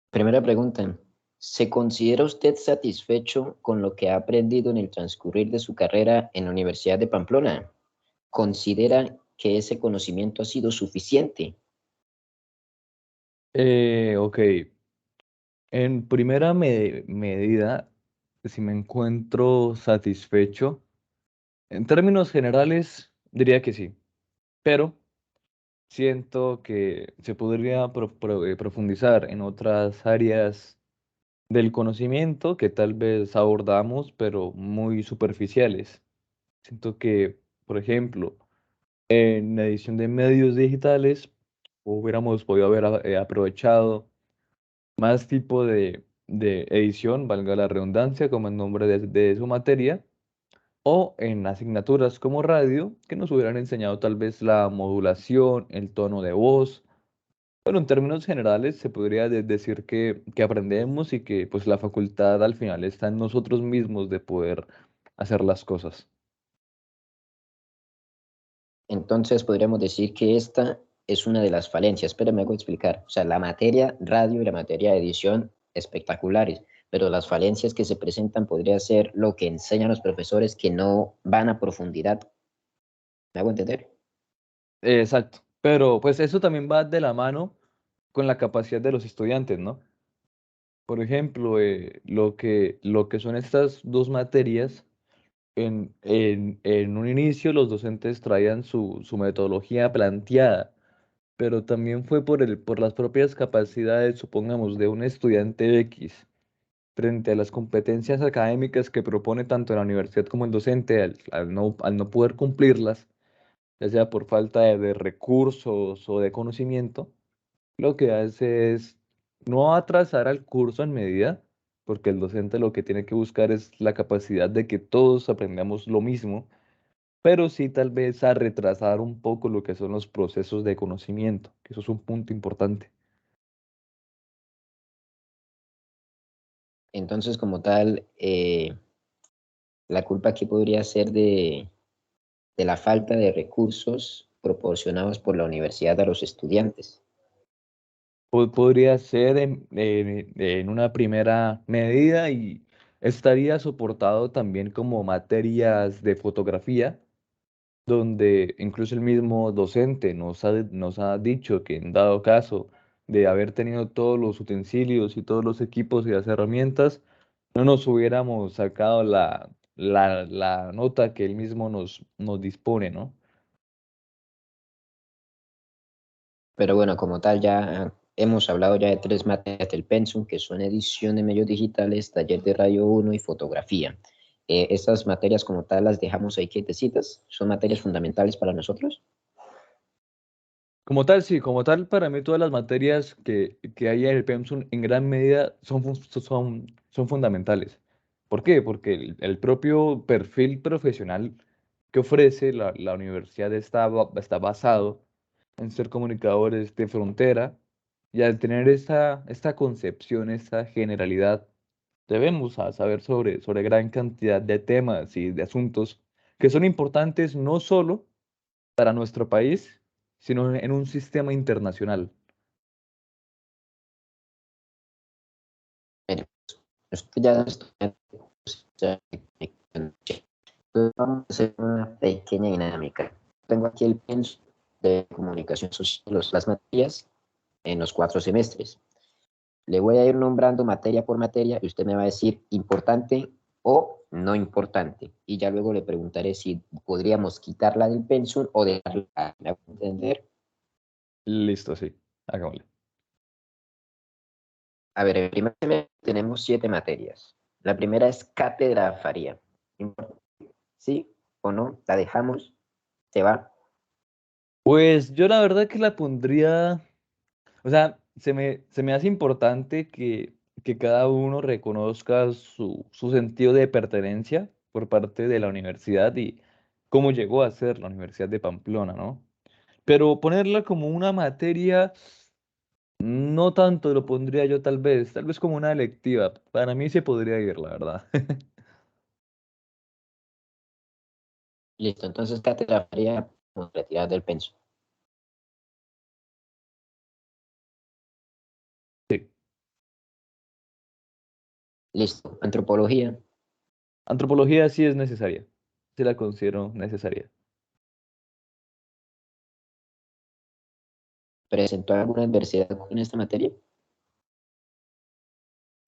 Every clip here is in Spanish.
Primera pregunta. ¿Se considera usted satisfecho con lo que ha aprendido en el transcurrir de su carrera en la Universidad de Pamplona? ¿Considera que ese conocimiento ha sido suficiente? Ok, en primera medida, si me encuentro satisfecho, en términos generales diría que sí, pero siento que se podría profundizar en otras áreas del conocimiento que tal vez abordamos, pero muy superficiales. Siento que, por ejemplo, en edición de medios digitales, hubiéramos podido haber aprovechado más tipo de edición, valga la redundancia, como el nombre de su materia, o en asignaturas como radio, que nos hubieran enseñado tal vez la modulación, el tono de voz. Bueno, en términos generales se podría decir que aprendemos y que pues la facultad al final está en nosotros mismos de poder hacer las cosas. Entonces podríamos decir que esta es una de las falencias, pero me hago explicar. O sea, la materia radio y la materia de edición espectaculares, pero las falencias que se presentan podría ser lo que enseñan los profesores que no van a profundidad. ¿Me hago entender? Exacto, pero pues eso también va de la mano con la capacidad de los estudiantes, ¿no? Por ejemplo, lo que son estas dos materias, en un inicio los docentes traían su metodología planteada, pero también fue por las propias capacidades, supongamos, de un estudiante X frente a las competencias académicas que propone tanto la universidad como el docente, al no poder cumplirlas, ya sea por falta de recursos o de conocimiento, lo que hace es no atrasar al curso en medida, porque el docente lo que tiene que buscar es la capacidad de que todos aprendamos lo mismo, pero sí tal vez a retrasar un poco lo que son los procesos de conocimiento, que eso es un punto importante. Entonces, como tal, la culpa aquí podría ser de la falta de recursos proporcionados por la universidad a los estudiantes. Podría ser en una primera medida y estaría soportado también como materias de fotografía donde incluso el mismo docente nos ha dicho que en dado caso de haber tenido todos los utensilios y todos los equipos y las herramientas, no nos hubiéramos sacado la nota que él mismo nos dispone, ¿no? Pero bueno, como tal, ya hemos hablado ya de tres materias del Pensum, que son edición de medios digitales, taller de radio uno y fotografía. Estas materias como tal las dejamos ahí quietecitas, son materias fundamentales para nosotros. Como tal, sí, como tal, para mí todas las materias que hay en el PEMSUM en gran medida son fundamentales. ¿Por qué? Porque el propio perfil profesional que ofrece la universidad está basado en ser comunicadores de frontera y al tener esta concepción, esta generalidad, debemos saber sobre gran cantidad de temas y de asuntos que son importantes no solo para nuestro país, sino en un sistema internacional. Mire, usted ya es estudiante, ya- entonces vamos a hacer una pequeña dinámica. Tengo aquí el Pensum de comunicación social, las materias en los 4 semestres. Le voy a ir nombrando materia por materia y usted me va a decir importante o no importante. Y ya luego le preguntaré si podríamos quitarla del pensum o dejarla. ¿Me hago entender? Listo, sí, hagámosle. A ver, en el primer semestre tenemos 7 materias. La primera es cátedra Faría. ¿Sí o no? ¿La dejamos? ¿Se va? Pues yo la verdad que la pondría, o sea, se me hace importante que cada uno reconozca su sentido de pertenencia por parte de la universidad y cómo llegó a ser la Universidad de Pamplona, ¿no? Pero ponerla como una materia, no tanto lo pondría yo tal vez como una electiva. Para mí se podría ir, la verdad. Listo, entonces cátedra Faría, vamos a retirar del pensum. Sí. Listo. Antropología. Antropología sí es necesaria, sí la considero necesaria. ¿Presentó alguna adversidad con esta materia?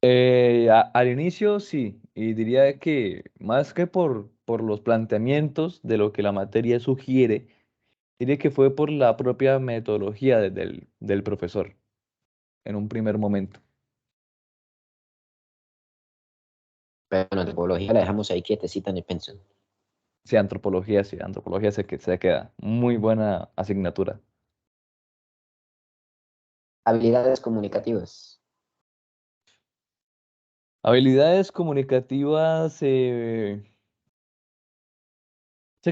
Al inicio sí, y diría que más que por los planteamientos de lo que la materia sugiere, diría que fue por la propia metodología del profesor en un primer momento. Pero en antropología la dejamos ahí quietecita en el pensum. Sí, antropología se queda. Muy buena asignatura. Habilidades comunicativas. Habilidades comunicativas se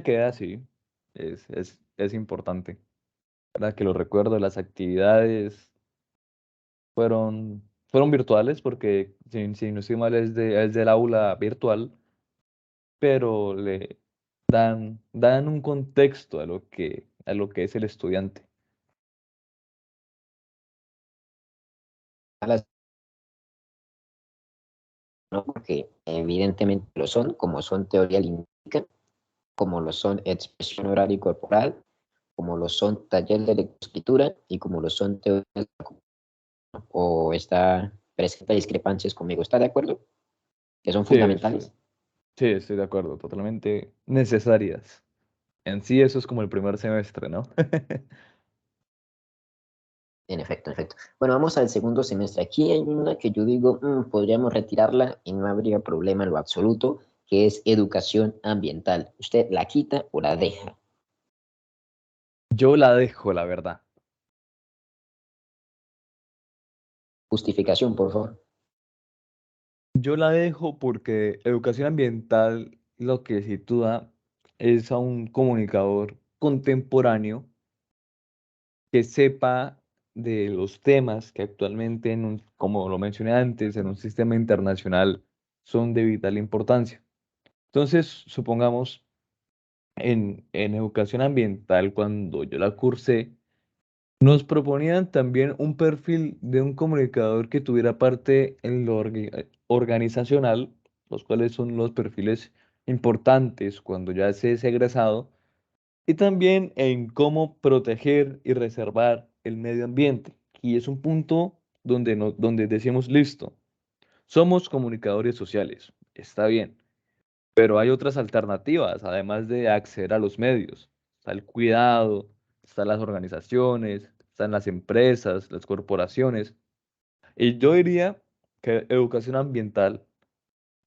queda así, es importante. Para que lo recuerdo, las actividades fueron virtuales porque si no estoy mal es del aula virtual, pero le dan un contexto a lo que es el estudiante. A las, ¿no? Porque evidentemente lo son, como son teoría lingüística, como lo son expresión oral y corporal, como lo son taller de lectoescritura y como lo son teoría de la o está presenta discrepancias conmigo. ¿Está de acuerdo? Que son Sí, fundamentales. sí, estoy de acuerdo, totalmente necesarias. En sí eso es como el primer semestre, ¿no? En efecto, en efecto. Bueno, vamos al segundo semestre. Aquí hay una que yo digo, podríamos retirarla y no habría problema en lo absoluto, que es educación ambiental. ¿Usted la quita o la deja? Yo la dejo, la verdad. Justificación, por favor. Yo la dejo porque educación ambiental lo que sitúa es a un comunicador contemporáneo que sepa de los temas que actualmente, como lo mencioné antes, en un sistema internacional son de vital importancia. Entonces, supongamos en educación ambiental, cuando yo la cursé, nos proponían también un perfil de un comunicador que tuviera parte en lo organizacional, los cuales son los perfiles importantes cuando ya se es egresado, y también en cómo proteger y reservar el medio ambiente. Y es un punto donde, donde decimos, listo, somos comunicadores sociales, está bien, pero hay otras alternativas, además de acceder a los medios. Está el cuidado, están las organizaciones, están las empresas, las corporaciones. Y yo diría que educación ambiental,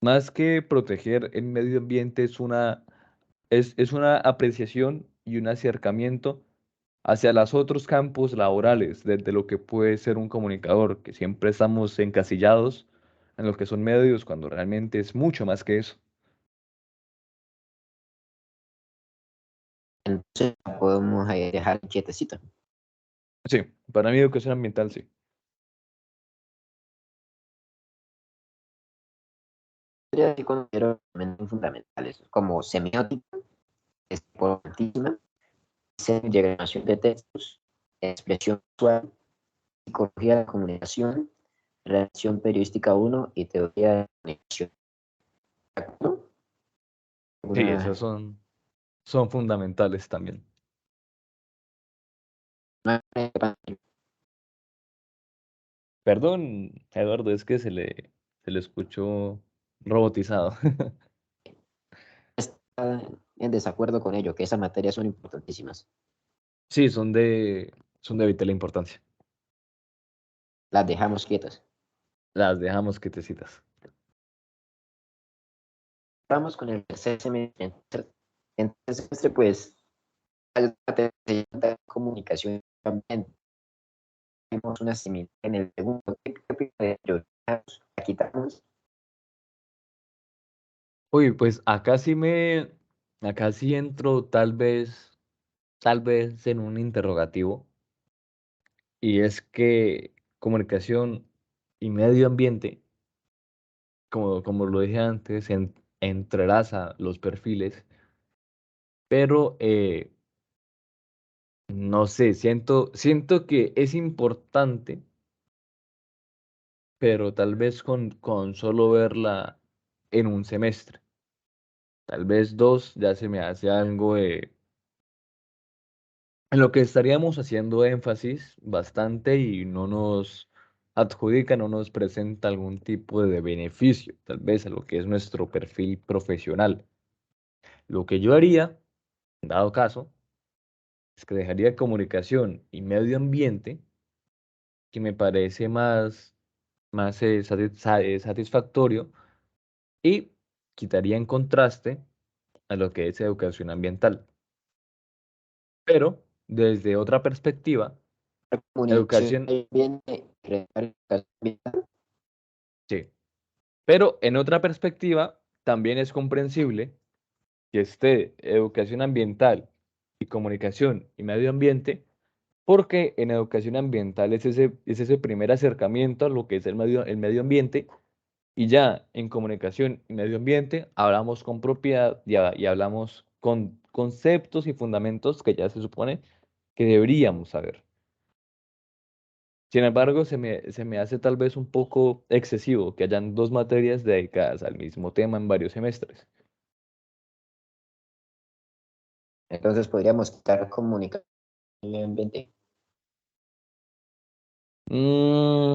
más que proteger el medio ambiente, es una apreciación y un acercamiento hacia los otros campos laborales de lo que puede ser un comunicador, que siempre estamos encasillados en lo que son medios, cuando realmente es mucho más que eso. Entonces la podemos dejar quietecita. Sí, para mí educación ambiental sí. Yo sí considero elementos fundamentales, como semiótica, es importantísima, diseño y diagramación de textos, expresión visual, psicología de la comunicación, redacción periodística uno y teoría de la comunicación. ¿De acuerdo? Sí, Una, son fundamentales también. una, Perdón, Eduardo, es que se le escuchó robotizado. está en desacuerdo con ello, que esas materias son importantísimas. Sí, son de vital importancia. Las dejamos quietas. Las dejamos quietecitas. Vamos con el tercer semestre. En tercer semestre, pues, hay una de comunicación también. Tenemos una similar en el segundo. ¿Qué opina de ello? La quitamos. Uy, pues acá sí entro tal vez en un interrogativo, y es que comunicación y medio ambiente, como lo dije antes, entrelaza los perfiles, pero no sé, siento que es importante pero tal vez con solo verla en un semestre. Tal vez dos ya se me hace algo en lo que estaríamos haciendo énfasis bastante y no nos adjudica, no nos presenta algún tipo de beneficio, tal vez a lo que es nuestro perfil profesional. Lo que yo haría, en dado caso, es que dejaría comunicación y medio ambiente, que me parece más satisfactorio, y quitaría en contraste a lo que es educación ambiental. Pero desde otra perspectiva, Comunicación educación, ambiente, crear educación ambiental. sí, pero en otra perspectiva también es comprensible que esté educación ambiental y comunicación y medio ambiente, porque en educación ambiental es ese primer acercamiento a lo que es el medio ambiente, y ya en comunicación y medio ambiente hablamos con propiedad y hablamos con conceptos y fundamentos que ya se supone que deberíamos saber. Sin embargo, se me hace tal vez un poco excesivo que hayan dos materias dedicadas al mismo tema en varios semestres. Entonces podríamos quitar comunicación y medio ambiente. Mm,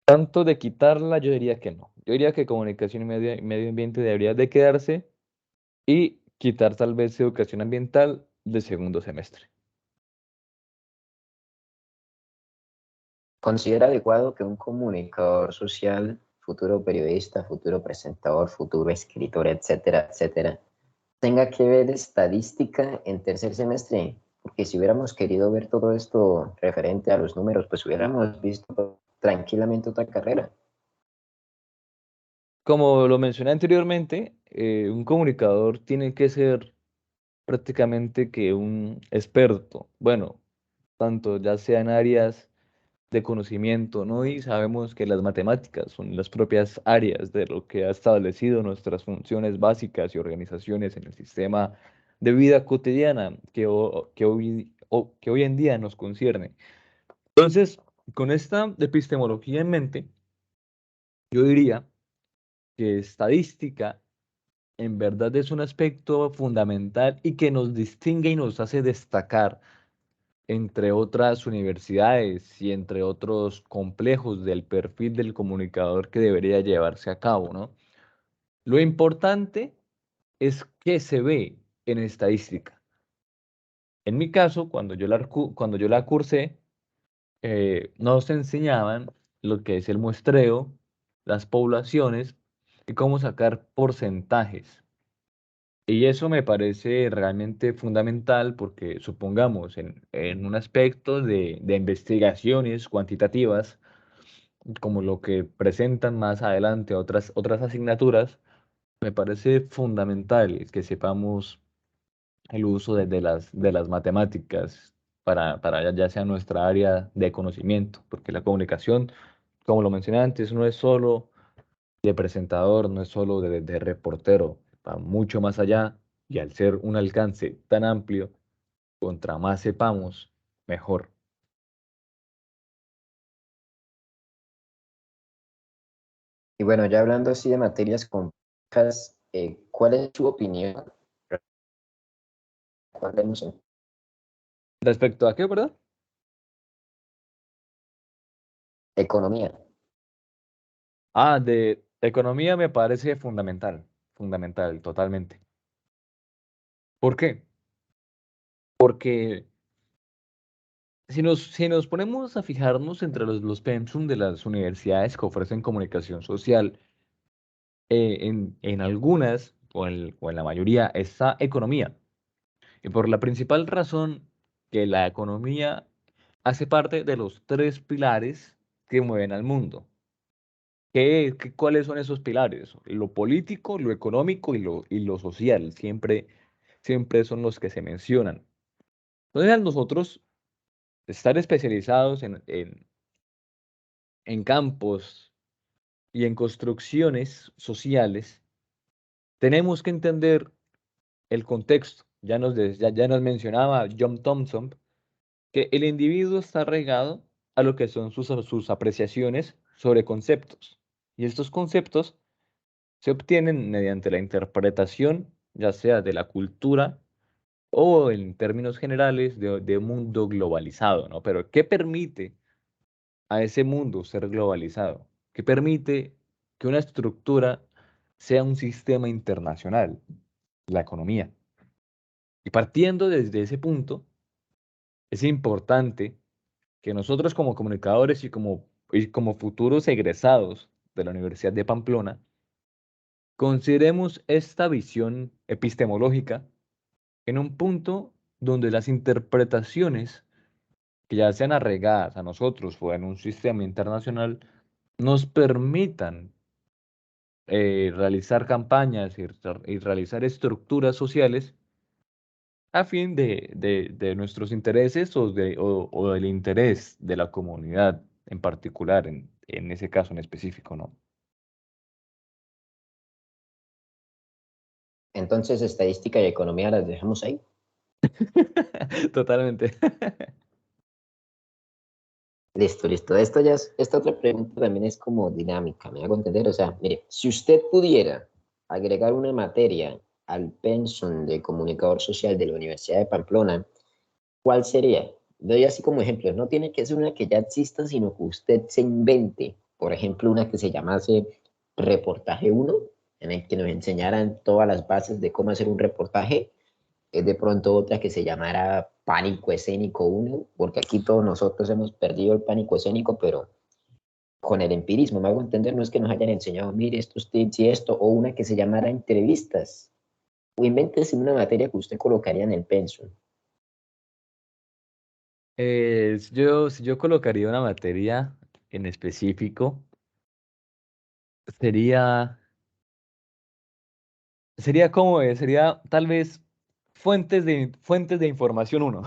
tanto de quitarla, yo diría que no. Yo diría que comunicación y medio ambiente debería de quedarse y quitar tal vez educación ambiental de segundo semestre. ¿Considera adecuado que un comunicador social, futuro periodista, futuro presentador, futuro escritor, etcétera, etcétera, tenga que ver estadística en tercer semestre? Porque si hubiéramos querido ver todo esto referente a los números, pues hubiéramos visto tranquilamente otra carrera. Como lo mencioné anteriormente, un comunicador tiene que ser prácticamente que un experto, bueno, tanto ya sea en áreas de conocimiento, ¿no? Y sabemos que las matemáticas son las propias áreas de lo que ha establecido nuestras funciones básicas y organizaciones en el sistema de vida cotidiana que hoy en día nos concierne. Entonces, con esta epistemología en mente, yo diría que estadística en verdad es un aspecto fundamental y que nos distingue y nos hace destacar entre otras universidades y entre otros complejos del perfil del comunicador que debería llevarse a cabo, ¿no? Lo importante es qué se ve en estadística. En mi caso, cuando yo la cursé, nos enseñaban lo que es el muestreo, las poblaciones y cómo sacar porcentajes. Y eso me parece realmente fundamental porque supongamos en un aspecto de investigaciones cuantitativas, como lo que presentan más adelante otras asignaturas, me parece fundamental que sepamos el uso de las matemáticas para ya sea nuestra área de conocimiento, porque la comunicación, como lo mencioné antes, no es solo de presentador, no es solo de reportero, va mucho más allá, y al ser un alcance tan amplio, contra más sepamos, mejor. Y bueno, ya hablando así de materias complejas, ¿cuál es su opinión? ¿Cuál vemos en ¿Respecto a qué, verdad? economía? Ah, de economía me parece fundamental, fundamental, totalmente. ¿Por qué? Porque si nos ponemos a fijarnos entre los pensum de las universidades que ofrecen comunicación social, en algunas o en la mayoría está economía. Y por la principal razón que la economía hace parte de los tres pilares que mueven al mundo. ¿Cuáles son esos pilares? Lo político, lo económico y lo social. Siempre son los que se mencionan. Entonces, al nosotros estar especializados en campos y en construcciones sociales, tenemos que entender el contexto. Ya nos mencionaba John Thompson que el individuo está arraigado a lo que son sus apreciaciones sobre conceptos. Y estos conceptos se obtienen mediante la interpretación, ya sea de la cultura o en términos generales de un mundo globalizado, ¿no? Pero ¿qué permite a ese mundo ser globalizado? ¿Qué permite que una estructura sea un sistema internacional? La economía. Y partiendo desde ese punto, es importante que nosotros como comunicadores y como futuros egresados de la Universidad de Pamplona, consideremos esta visión epistemológica en un punto donde las interpretaciones que ya sean arraigadas a nosotros o en un sistema internacional nos permitan realizar campañas y realizar estructuras sociales a fin de nuestros intereses o del interés de la comunidad en particular, en ese caso en específico, ¿no? Entonces, estadística y economía las dejamos ahí. Totalmente. Listo, listo. Esta otra pregunta también es como dinámica, me hago entender. O sea, mire, si usted pudiera agregar una materia al pensum de comunicador social de la Universidad de Pamplona, ¿cuál sería? Doy así como ejemplos. No tiene que ser una que ya exista, sino que usted se invente. Por ejemplo, una que se llamase reportaje uno, en el que nos enseñaran todas las bases de cómo hacer un reportaje. Es de pronto otra que se llamara pánico escénico uno, porque aquí todos nosotros hemos perdido el pánico escénico, pero con el empirismo, me hago entender, no es que nos hayan enseñado, mire, estos tips y esto, o una que se llamara entrevistas, o invéntese una materia que usted colocaría en el pensum. Si yo colocaría una materia en específico, sería, sería tal vez fuentes de información uno.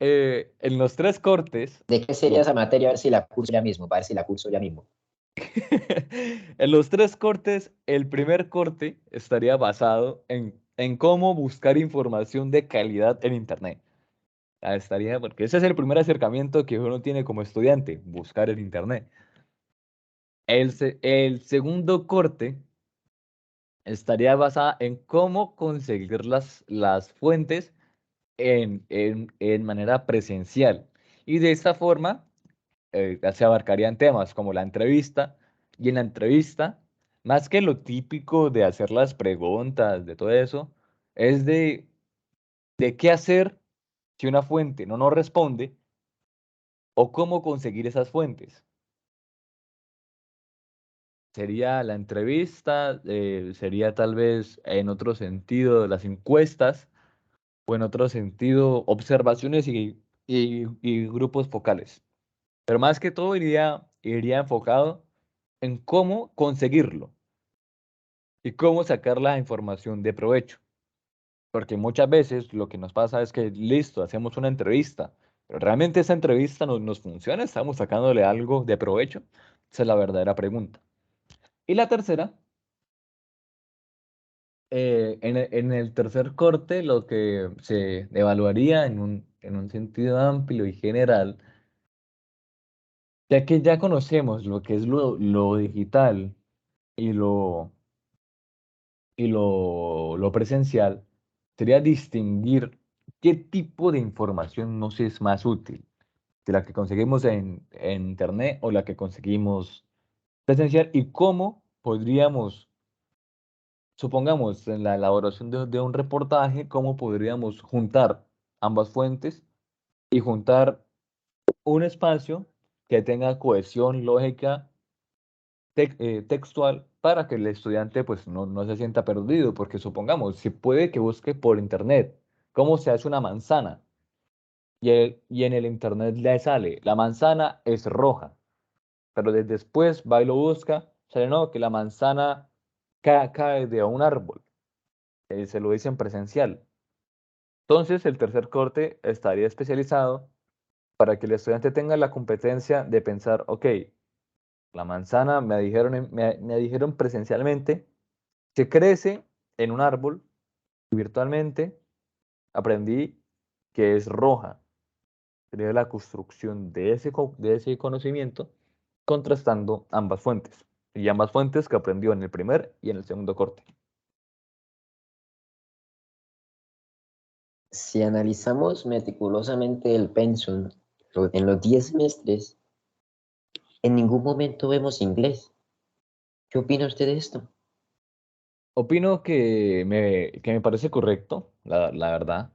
En los tres cortes, ¿De qué sería esa materia? A ver si la curso ya mismo, para ver si la curso ya mismo. en los tres cortes, el primer corte estaría basado en cómo buscar información de calidad en Internet. Porque ese es el primer acercamiento que uno tiene como estudiante, buscar en Internet. El segundo corte estaría basado en cómo conseguir las fuentes en manera presencial. Y de esta forma se abarcarían temas como la entrevista, y en la entrevista, más que lo típico de hacer las preguntas, de todo eso, es de qué hacer si una fuente no nos responde o cómo conseguir esas fuentes. Sería la entrevista, sería tal vez en otro sentido las encuestas o en otro sentido observaciones y grupos focales. Pero más que todo iría enfocado en cómo conseguirlo y cómo sacar la información de provecho. Porque muchas veces lo que nos pasa es que, listo, hacemos una entrevista, pero ¿realmente esa entrevista nos funciona? ¿Estamos sacándole algo de provecho? Esa es la verdadera pregunta. Y la tercera, en el tercer corte, lo que se evaluaría en un sentido amplio y general, ya que ya conocemos lo que es lo digital y lo presencial, sería distinguir qué tipo de información nos es más útil, de la que conseguimos en Internet o la que conseguimos presencial, y cómo podríamos, supongamos, en la elaboración de un reportaje, cómo podríamos juntar ambas fuentes y juntar un espacio que tenga cohesión lógica textual para que el estudiante pues no se sienta perdido, porque supongamos, si puede que busque por internet cómo se hace una manzana y en el internet le sale, la manzana es roja, pero después va y lo busca, sale no, que la manzana cae de un árbol, se lo dice en presencial. Entonces el tercer corte estaría especializado para que el estudiante tenga la competencia de pensar, ok, la manzana me dijeron presencialmente que crece en un árbol y virtualmente aprendí que es roja. sería la construcción de ese conocimiento contrastando ambas fuentes, y ambas fuentes que aprendió en el primer y en el segundo corte. Si analizamos meticulosamente el pensum en los 10 semestres, en ningún momento vemos inglés. ¿Qué opina usted de esto? Opino que me parece correcto, la verdad,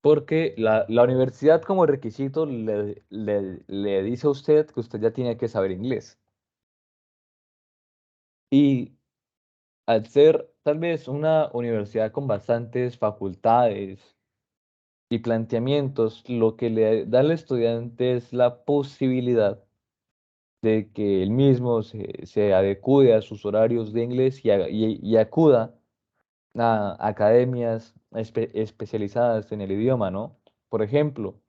porque la universidad como requisito le dice a usted que usted ya tiene que saber inglés. Y al ser tal vez una universidad con bastantes facultades y planteamientos, lo que le da al estudiante es la posibilidad de que él mismo se adecue a sus horarios de inglés y acuda a academias especializadas en el idioma, ¿no? Por ejemplo,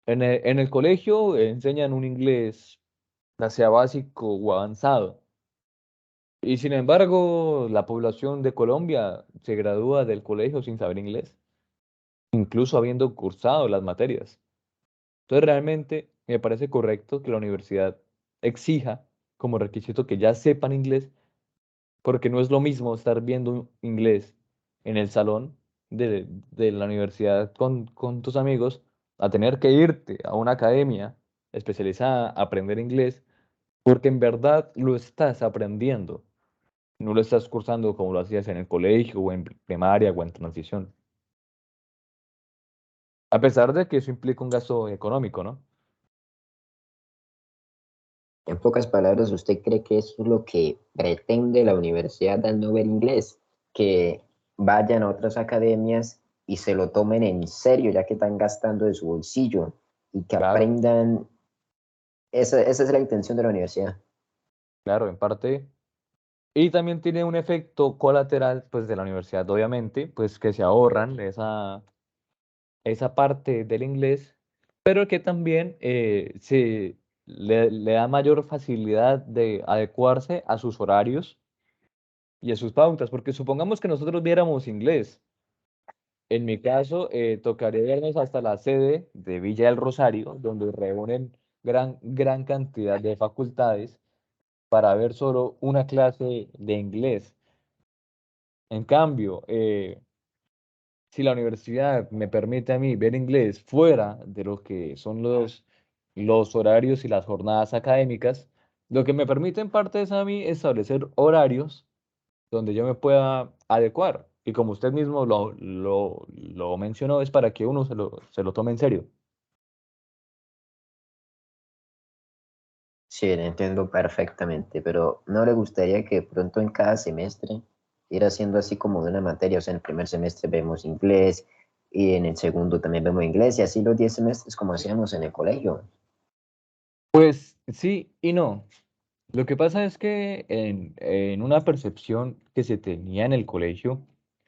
en el colegio enseñan un inglés, ya sea básico o avanzado. Y sin embargo, la población de Colombia se gradúa del colegio sin saber inglés, incluso habiendo cursado las materias. Entonces, realmente me parece correcto que la universidad exija como requisito que ya sepan inglés, porque no es lo mismo estar viendo inglés en el salón de la universidad con tus amigos a tener que irte a una academia especializada a aprender inglés, porque en verdad lo estás aprendiendo. No lo estás cursando como lo hacías en el colegio o en primaria o en transición. A pesar de que eso implica un gasto económico, ¿no? En pocas palabras, ¿usted cree que eso es lo que pretende la universidad al no ver inglés? Que vayan a otras academias y se lo tomen en serio, ya que están gastando de su bolsillo y que Claro, aprendan. Esa es la intención de la universidad. claro, en parte. Y también tiene un efecto colateral, pues, de la universidad, obviamente, pues, que se ahorran esa parte del inglés, pero que también le da mayor facilidad de adecuarse a sus horarios y a sus pautas, porque supongamos que nosotros viéramos inglés. En mi caso, tocaría irnos hasta la sede de Villa del Rosario, donde reúnen gran cantidad de facultades para ver solo una clase de inglés. En cambio, si la universidad me permite a mí ver inglés fuera de lo que son los horarios y las jornadas académicas, lo que me permite en parte es a mí establecer horarios donde yo me pueda adecuar. Y como usted mismo lo mencionó, es para que uno se lo tome en serio. Sí, lo entiendo perfectamente, pero ¿no le gustaría que pronto en cada semestre ir haciendo así como de una materia? O sea, en el primer semestre vemos inglés y en el segundo también vemos inglés y así los 10 semestres como hacíamos en el colegio. Pues sí y no. Lo que pasa es que en una percepción que se tenía en el colegio,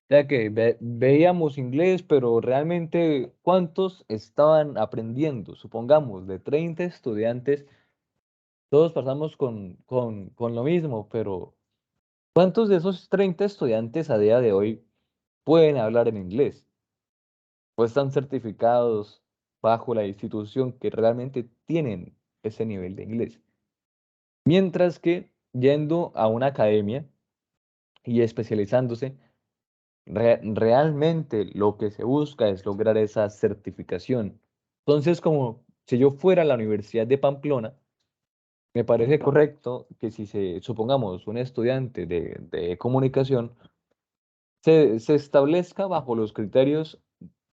era que veíamos inglés, pero realmente ¿cuántos estaban aprendiendo? Supongamos, de 30 estudiantes, todos pasamos con lo mismo, pero ¿cuántos de esos 30 estudiantes a día de hoy pueden hablar en inglés? ¿O están certificados bajo la institución que realmente tienen ese nivel de inglés? Mientras que yendo a una academia y especializándose, realmente lo que se busca es lograr esa certificación. Entonces, como si yo fuera a la Universidad de Pamplona, me parece correcto que si supongamos, un estudiante de comunicación, se establezca bajo los criterios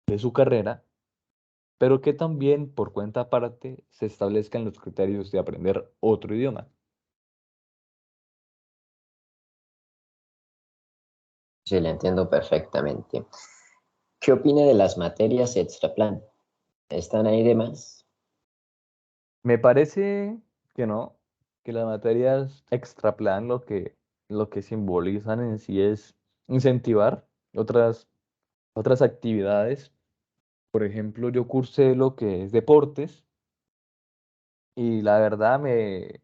de su carrera, pero que también por cuenta aparte se establezcan los criterios de aprender otro idioma. Sí, lo entiendo perfectamente. ¿Qué opina de las materias extra plan? ¿Están ahí de más? Me parece que no, que las materias extra plan lo que simbolizan en sí es incentivar otras actividades. Por ejemplo, yo cursé lo que es deportes y la verdad me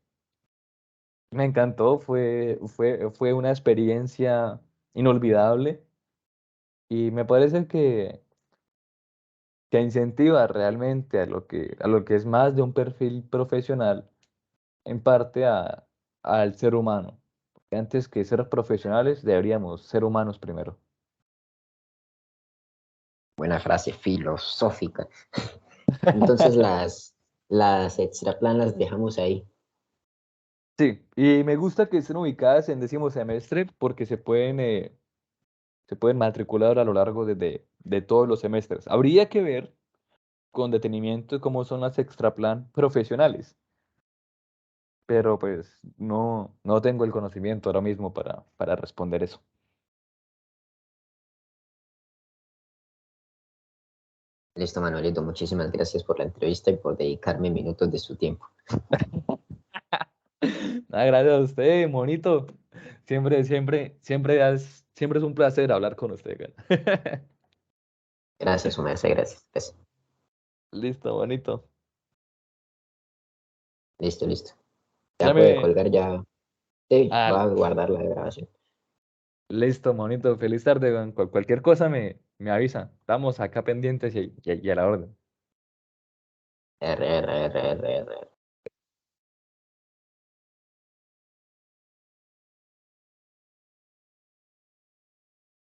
encantó, fue una experiencia inolvidable y me parece que incentiva realmente a lo que es más de un perfil profesional, en parte al ser humano. Porque antes que ser profesionales, deberíamos ser humanos primero. Buena frase filosófica. Entonces las extra plan las dejamos ahí. Sí, y me gusta que estén ubicadas en décimo semestre porque se pueden matricular a lo largo de todos los semestres. Habría que ver con detenimiento cómo son las extra plan profesionales, pero pues no tengo el conocimiento ahora mismo para responder eso. Listo, Manuelito, muchísimas gracias por la entrevista y por dedicarme minutos de su tiempo. Nada, gracias a usted, monito. Siempre es un placer hablar con usted, cara. Gracias, su merced, gracias. Gracias. Listo, bonito. Listo, listo. Ya puede Dame, colgar ya. Sí, ah, va a guardar la grabación. listo, monito. Feliz tarde, weón. Cualquier cosa me avisa. Estamos acá pendientes y a la orden. R, R, R, R, R.